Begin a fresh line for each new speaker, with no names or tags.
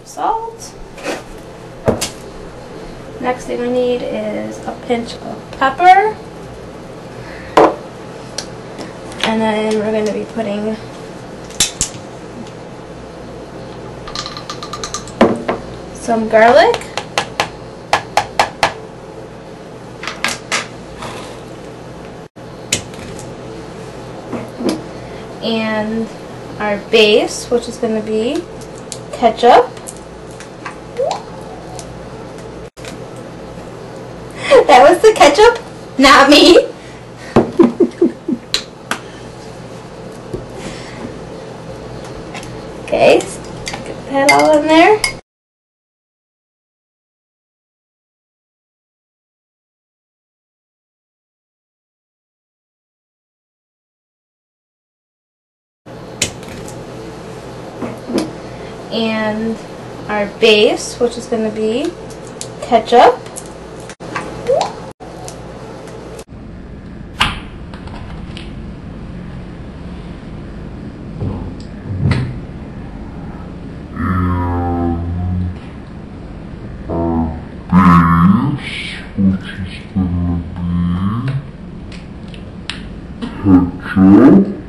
of salt. Next thing I need is a pinch of pepper. And then we're going to be putting some garlic. And our base, which is going to be ketchup. That was the ketchup, not me. Okay, get that all in there. And our base, which is going to be ketchup.
Which is going to be ketchup.